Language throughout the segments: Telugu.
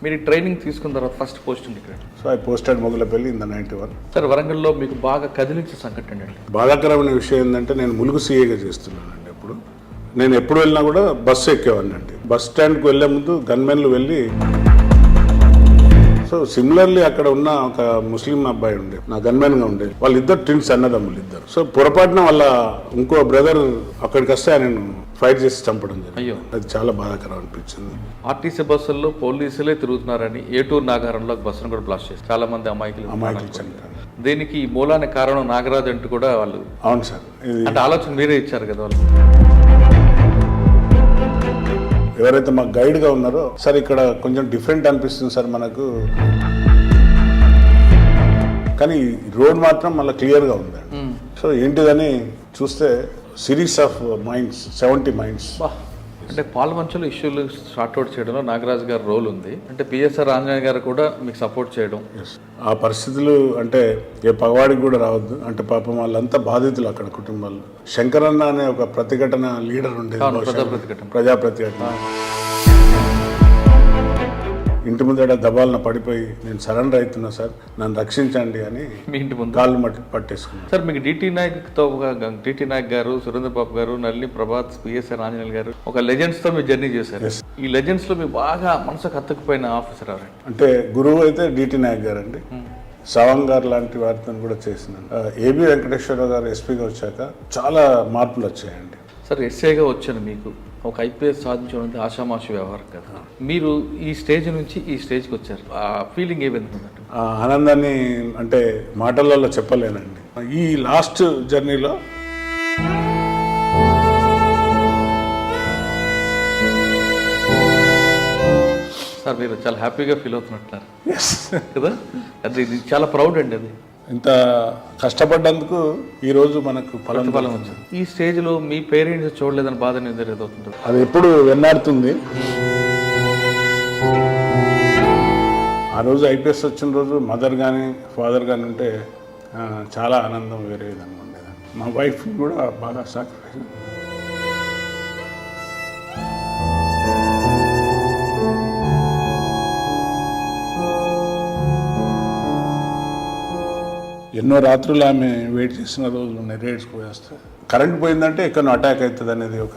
మీరు ట్రైనింగ్ తీసుకున్న తర్వాత ఫస్ట్ పోస్టింగ్ ఇక్కడ? So I posted Mogalapalli in the 91. Sir వరంగల్లో మీకు బాగా కదిలించే సంఘటన అండి? బాధాకరమైన విషయం ఏంటంటే నేను ములుగు సీఏగా చేస్తున్నానండి. అప్పుడు నేను ఎప్పుడు వెళ్ళినా కూడా బస్సు ఎక్కేవాడిని అండి. బస్ స్టాండ్కి వెళ్ళే ముందు గన్మెన్లు వెళ్ళి, సో సిమిలర్లీ అక్కడ ఉన్న ఒక ముస్లిం అబ్బాయి ఉండే, నా గన్మెన్గా ఉండే, వాళ్ళిద్దరు ట్విన్స్ అన్నదమ్ములు ఇద్దరు. సో పొరపాటున వాళ్ళ ఇంకో బ్రదర్ అక్కడికి వస్తే ఆయన ఫైట్ చేసి చంపడం జరిగింది. అయ్యో, అది చాలా బాధాకరం అనిపించింది. ఆర్టీసీ బస్సుల్లో పోలీసులే తిరుగుతున్నారని ఏటూరు నాగారంలో బస్సును కూడా బ్లాస్ట్ చేస్తారు. చాలా మంది అమాయకులు చంపారు. దీనికి ఈ మూలానికి కారణం నాగరాజు అంటూ కూడా వాళ్ళు, అవును సార్, అంటే ఆలోచన మీరే ఇచ్చారు కదా వాళ్ళు. ఎవరైతే మాకు గైడ్గా ఉన్నారో, సార్ ఇక్కడ కొంచెం డిఫరెంట్ అనిపిస్తుంది సార్ మనకు, కానీ రోడ్ మాత్రం మళ్ళీ క్లియర్గా ఉంది. సో ఏంటిదని చూస్తే సిరీస్ ఆఫ్ మైండ్స్, 70 మైండ్స్. అంటే పాలమంచులో ఇష్యూలు సార్ట్అవుట్ చేయడంలో నాగరాజు గారి రోల్ ఉంది. అంటే పిఎస్ఆర్ ఆంజనేయ గారు కూడా మీకు సపోర్ట్ చేయడం. ఆ పరిస్థితులు అంటే ఏ పగవాడికి కూడా రావద్దు. అంటే పాపం వాళ్ళంతా బాధితులు అక్కడ కుటుంబాలు. శంకరన్న అనే ఒక ప్రతిఘటన లీడర్ ఉండేది, ప్రజా ప్రతిఘటన. ఇంటి ముందర దబాలన పడిపోయి నేను సరెండర్ అవుతున్నా సార్, నన్ను రక్షించండి అని మీ ఇంటి ముందు కాళ్ళు పట్టేసుకున్నాను. సార్ మీకు డిటి నాయక్ గారు, సురేంద్ర బాబు గారు, నల్లి ప్రభాత్, పిఎస్ఆర్ ఆంజనేయులు గారు ఒక లెజెండ్స్ తో మీరు జర్నీ చేశారు. ఈ లెజెండ్స్ లో మీకు బాగా మనసుకు హత్తుకుపోయిన ఆఫీసర్ ఎవరండి? అంటే గురువు అయితే డిటి నాయక్ గారు అండి. సవాంగ్ గారు లాంటి వారితో కూడా చేసినాను. ఏబి వెంకటేశ్వరరావు గారు ఎస్పీగా వచ్చాక చాలా మార్పులు వచ్చాయండి. సార్ ఎస్ఐగా వచ్చాను, మీకు ఒక ఐపీఎస్ సాధించడం ఆషామాషి వ్యవహారం కదా. మీరు ఈ స్టేజ్ నుంచి ఈ స్టేజ్కి వచ్చారు, ఆ ఫీలింగ్ ఏ విధంగా ఉందండి? ఆ ఆనందాన్ని అంటే మాటలలో చెప్పలేనండి. ఈ లాస్ట్ జర్నీలో సార్ మీరు చాలా హ్యాపీగా ఫీల్ అవుతున్నట్టున్నారు కదా. అది ఇది చాలా ప్రౌడ్ అండి. అది ఇంత కష్టపడ్డందుకు ఈరోజు మనకు ఫలం వచ్చింది. ఈ స్టేజ్లో మీ పేరెంట్స్ చూడలేదని బాధ ఎదురవుతుంది. అది ఎప్పుడు వెన్నాడుతుంది. ఆ రోజు ఐపీఎస్ వచ్చిన రోజు మదర్ కానీ ఫాదర్ కానీ ఉంటే చాలా ఆనందం వేరే విధంగా ఉండేది. మా వైఫ్ కూడా బాగా సాక్రిఫైస్. ఎన్నో రాత్రులు ఆమె వెయిట్ చేసిన రోజులు ఉన్నాయి. రేట్స్ పోయేస్తే కరెంట్ పోయిందంటే ఎక్కడో అటాక్ అవుతుంది అనేది ఒక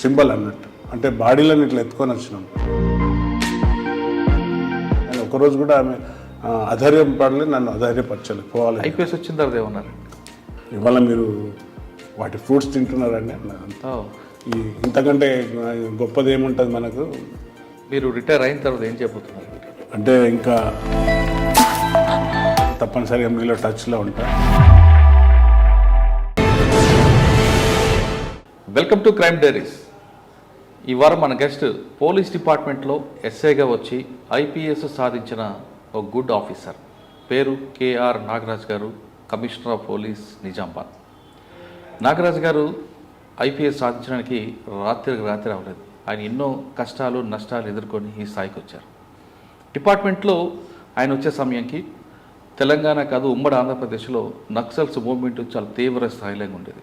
సింబల్ అన్నట్టు. అంటే బాడీలను ఇట్లా ఎత్తుకొని వచ్చినాం. ఒకరోజు కూడా ఆమె అధైర్యం పడలేదు, నన్ను అధైర్యపరచలేదు. పోవాలి. ఐపీఎస్ వచ్చిన తర్వాత ఏమన్నారు? ఇవాళ మీరు వాటి ఫ్రూట్స్ తింటున్నారండి అన్నారు. ఇంతకంటే గొప్పది ఏముంటుంది మనకు? మీరు రిటైర్ అయిన తర్వాత ఏం చేయబోతున్నారు? అంటే ఇంకా తప్పనిసరిగా మీలో టచ్లో ఉంటా. Welcome to crime diaries. ఈ వారం మన గెస్ట్ పోలీస్ డిపార్ట్మెంట్లో ఎస్ఐగా వచ్చి ఐపీఎస్ సాధించిన ఒక గుడ్ ఆఫీసర్. పేరు కేఆర్ నాగరాజ్ గారు, commissioner of police Nizamabad. Nagaraj గారు ఐపీఎస్ సాధించడానికి రాత్రి అవ్వలేదు. ఆయన ఎన్నో కష్టాలు నష్టాలు ఎదుర్కొని ఈ స్థాయికి వచ్చారు. డిపార్ట్మెంట్లో ఆయన వచ్చే సమయంకి తెలంగాణ కాదు, ఉమ్మడి ఆంధ్రప్రదేశ్లో నక్సల్స్ మూవ్మెంట్ చాలా తీవ్ర స్థాయిలో ఉండేది.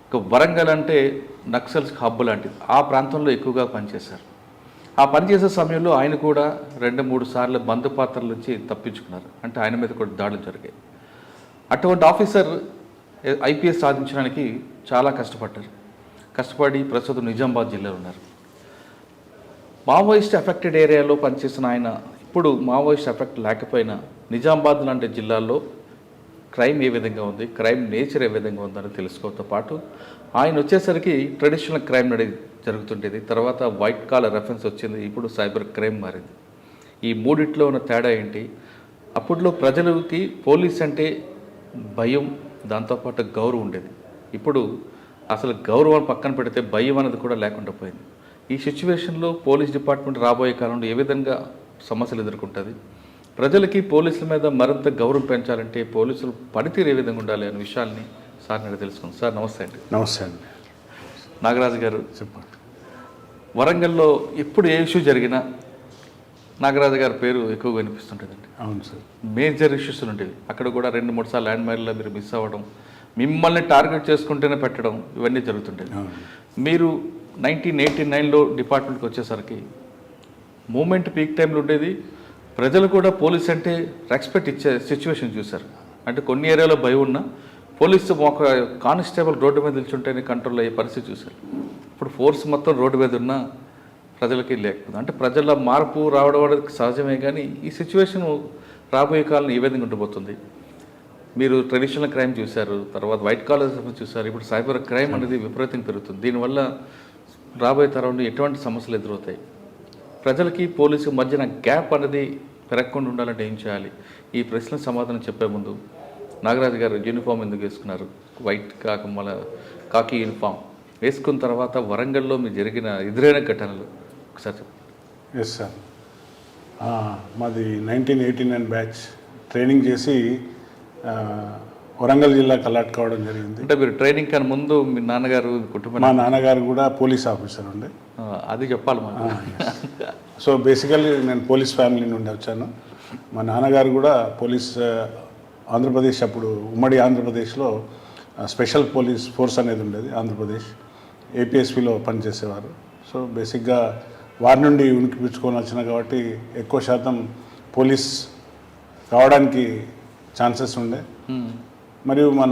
ఇక వరంగల్ అంటే నక్సల్స్ హబ్ లాంటిది. ఆ ప్రాంతంలో ఎక్కువగా పనిచేశారు. ఆ పనిచేసే సమయంలో ఆయన కూడా 2-3 సార్లు బంధుపాత్రల నుంచి తప్పించుకున్నారు. అంటే ఆయన మీద కూడా దాడులు జరిగాయి. అటువంటి ఆఫీసర్ ఐపీఎస్ సాధించడానికి చాలా కష్టపడి ప్రస్తుతం నిజామాబాద్ జిల్లాలో ఉన్నారు. మావోయిస్ట్ ఎఫెక్టెడ్ ఏరియాలో పనిచేసిన ఆయన ఇప్పుడు మావోయిస్ట్ ఎఫెక్ట్ లేకపోయినా నిజామాబాద్ లాంటి జిల్లాల్లో క్రైమ్ ఏ విధంగా ఉంది, క్రైమ్ నేచర్ ఏ విధంగా ఉందని తెలుసుకోవడంతో పాటు ఆయన వచ్చేసరికి ట్రెడిషనల్ క్రైమ్ జరుగుతుండేది. తర్వాత వైట్ కాలర్ రెఫరెన్స్ వచ్చింది, ఇప్పుడు సైబర్ క్రైమ్ మారింది. ఈ మూడిట్లో ఉన్న తేడా ఏంటి? అప్పట్లో ప్రజలకి పోలీస్ అంటే భయం, దాంతోపాటు గౌరవం ఉండేది. ఇప్పుడు అసలు గౌరవం పక్కన పెడితే భయం అనేది కూడా లేకుండా పోయింది. ఈ సిచ్యువేషన్లో పోలీస్ డిపార్ట్మెంట్ రాబోయే కాలంలో ఏ విధంగా సమస్యలు ఎదుర్కొంటుంది? ప్రజలకి పోలీసుల మీద మరింత గౌరవం పెంచాలంటే పోలీసులు పనితీరు ఏ విధంగా ఉండాలి అనే విషయాల్ని సార్ నేను తెలుసుకుంది. సార్ నమస్తే అండి. నమస్తే అండి. నాగరాజు గారు చెప్పండి, వరంగల్లో ఎప్పుడు ఏ ఇష్యూ జరిగినా నాగరాజు గారి పేరు ఎక్కువగా వినిపిస్తుంటుందండి. అవును సార్. మేజర్ ఇష్యూస్ ఉండేవి. అక్కడ కూడా 2-3 సార్లు ల్యాండ్ మైన్లో మీరు మిస్ అవ్వడం, మిమ్మల్ని టార్గెట్ చేసుకుంటేనే పెట్టడం, ఇవన్నీ జరుగుతుండేవి. మీరు 1989లో డిపార్ట్మెంట్కి వచ్చేసరికి మూమెంట్ పీక్ టైంలో ఉండేది. ప్రజలు కూడా పోలీస్ అంటే రెస్పెక్ట్ ఇచ్చే సిచ్యువేషన్ చూశారు. అంటే కొన్ని ఏరియాలో భయం ఉన్నా పోలీసు ఒక కానిస్టేబుల్ రోడ్డు మీద నిల్చుంటేనే కంట్రోల్ అయ్యే పరిస్థితి చూశారు. ఇప్పుడు ఫోర్స్ మొత్తం రోడ్డు మీద ఉన్నా ప్రజలకి లేకపోతే అంటే ప్రజల మార్పు రావడం అనేది సహజమే. కానీ ఈ సిచ్యువేషన్ రాబోయే కాలం ఏ విధంగా ఉండిపోతుంది? మీరు ట్రెడిషనల్ క్రైమ్ చూశారు, తర్వాత వైట్ కాలర్ చూశారు, ఇప్పుడు సైబర్ క్రైమ్ అనేది విపరీతంగా పెరుగుతుంది. దీనివల్ల రాబోయే తరంలో ఎటువంటి సమస్యలు ఎదురవుతాయి? ప్రజలకి పోలీసు మధ్యన గ్యాప్ అనేది పెరగకుండా ఉండాలంటే ఏం చేయాలి? ఈ ప్రశ్నకు సమాధానం చెప్పే ముందు నాగరాజు గారు యూనిఫామ్ ఎందుకు వేసుకున్నారు? వైట్ కాకి యూనిఫామ్ వేసుకున్న తర్వాత వరంగల్లో మీరు జరిగిన ఎదురైన ఘటనలు ఒకసారి చెప్పండి. ఎస్ సార్, మాది 1989 బ్యాచ్. ట్రైనింగ్ చేసి వరంగల్ జిల్లాకు అలాట్ కావడం జరిగింది. అంటే మీరు ట్రైనింగ్ కన్నా ముందు మీ నాన్నగారు కుటుంబం? మా నాన్నగారు కూడా పోలీస్ ఆఫీసర్ ఉండే. అది చెప్పాలి మాకు. సో బేసికల్లీ నేను పోలీస్ ఫ్యామిలీ నుండి వచ్చాను. మా నాన్నగారు కూడా పోలీస్, ఆంధ్రప్రదేశ్, అప్పుడు ఉమ్మడి ఆంధ్రప్రదేశ్లో స్పెషల్ పోలీస్ ఫోర్స్ అనేది ఉండేది ఆంధ్రప్రదేశ్, ఏపీఎస్పీలో పనిచేసేవారు. సో బేసిక్గా వారి నుండి ఉనికిపించుకొని వచ్చిన కాబట్టి ఎక్కువ శాతం పోలీస్ కావడానికి ఛాన్సెస్ ఉండే. మరియు మా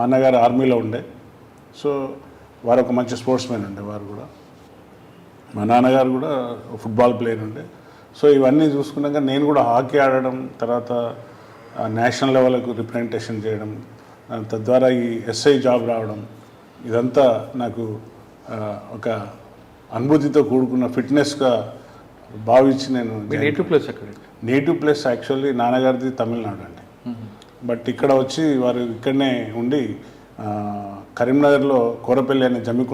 అన్నగారు ఆర్మీలో ఉండే. సో వారు ఒక మంచి స్పోర్ట్స్ మ్యాన్ ఉండే. వారు కూడా, మా నాన్నగారు కూడా ఫుట్బాల్ ప్లేయర్ ఉండే. సో ఇవన్నీ చూసుకున్నాక నేను కూడా హాకీ ఆడడం, తర్వాత నేషనల్ లెవెల్కు రిప్రజెంటేషన్ చేయడం, తద్వారా ఈ ఎస్ఐ జాబ్ రావడం, ఇదంతా నాకు ఒక అనుభూతితో కూడుకున్న ఫిట్నెస్గా భావించి నేను. నేటివ్ ప్లేస్ ఎక్కడ? నేటివ్ ప్లేస్ యాక్చువల్లీ నాన్నగారిది తమిళనాడు అండి. బట్ ఇక్కడ వచ్చి వారు ఇక్కడనే ఉండి కరీంనగర్లో కోరపల్లి అనే జమ్మికుంట